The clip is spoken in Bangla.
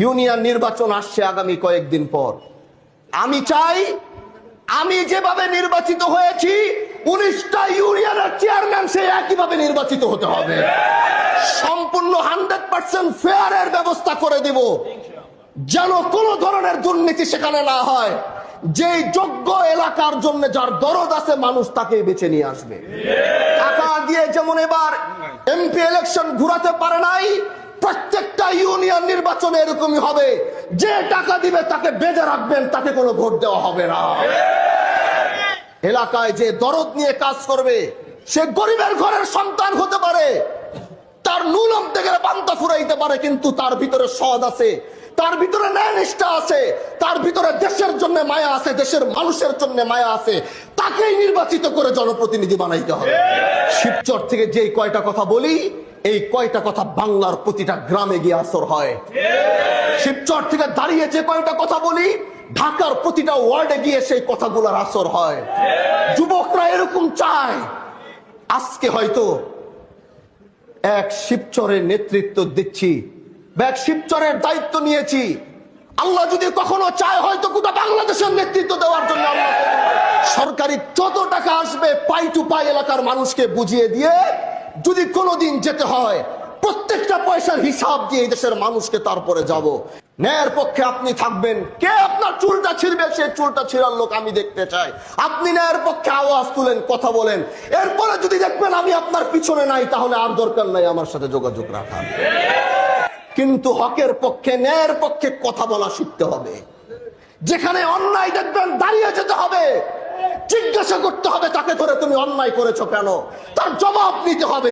ইউনিয়ন নির্বাচন আসছে আগামী কয়েকদিন পর। আমি চাই আমি যেভাবে নির্বাচিত হয়েছি 19টা ইউনিয়নের চেয়ারম্যান সে একইভাবে নির্বাচিত হতে হবে। সম্পূর্ণ 100% ফেয়ারের ব্যবস্থা করে দিব, যেন কোনো ধরনের দুর্নীতি সেখানে না হয়। যে যোগ্য এলাকার জন্য যার দরদ আছে মানুষ তাকেই বেছে নিয়ে আসবে। টাকা দিয়ে যেমন এবার এমপি ইলেকশন ঘুরাতে পারে নাই, প্রত্যেকটা ইউনিয়ন নির্বাচনে এরকমই হবে। যে টাকা দিবে তাকে বেঁধে রাখবেন, তাকে কোনো ভোট দেওয়া হবে না। এলাকায় যে দরদ নিয়ে কাজ করবে, সে গরিবের ঘরের সন্তান হতে পারে, তার নুন আনতে গেলে পান্তা ফুরাইতে পারে, কিন্তু তার ভিতরে সদ আছে, তার ভিতরে ন্যায়নিষ্ঠা আছে, তার ভিতরে দেশের জন্য মায়া আছে, দেশের মানুষের জন্য মায়া আছে। তাকেই নির্বাচিত করে জনপ্রতিনিধি বানাইতে হবে। শিবচর থেকে যে কয়টা কথা বলি, এই কয়টা কথা বাংলার প্রতিটা গ্রামে গিয়ে আসর হয়। শিবচর থেকে দাঁড়িয়ে যে কয়টা কথা বলি, ঢাকার প্রতিটা ওয়ার্ডে গিয়ে সেই কথাগুলোর আসর হয়। যুবকরা এরকম চায়। আজকে হয়তো এক শিবচরের নেতৃত্ব দিচ্ছি, এক শিবচরের দায়িত্ব নিয়েছি। আল্লাহ যদি কখনো চায় হয়তো গোটা বাংলাদেশের নেতৃত্ব দেওয়ার জন্য আল্লাহ সরকারি যত টাকা আসবে পাই টু পাই এলাকার মানুষকে বুঝিয়ে দিয়ে, যদি কোনোদিন যেতে হয় প্রত্যেকটা পয়সার হিসাব দিয়ে এই দেশের মানুষকে তারপরে যাব। ন্যায়ের পক্ষে আপনি থাকবেন। কে আপনার চুলটা ছিঁড়বে, সে চুলটা ছিঁড়ার লোক আমি দেখতে চাই। আপনি ন্যায়ের পক্ষে আওয়াজ তুলেন, কথা বলেন। এরপরে যদি দেখবেন আমি আপনার পিছনে নাই, তাহলে আর দরকার নাই আমার সাথে যোগাযোগ রাখা। কিন্তু হকের পক্ষে, ন্যায়ের পক্ষে কথা বলা শিখতে হবে। যেখানে অন্যায় দেখবেন দাঁড়িয়ে যেতে হবে, জিজ্ঞাসা করতে হবে তাকে ধরে তুমি অন্যায় করেছো কেন, তার জবাব নিতে হবে।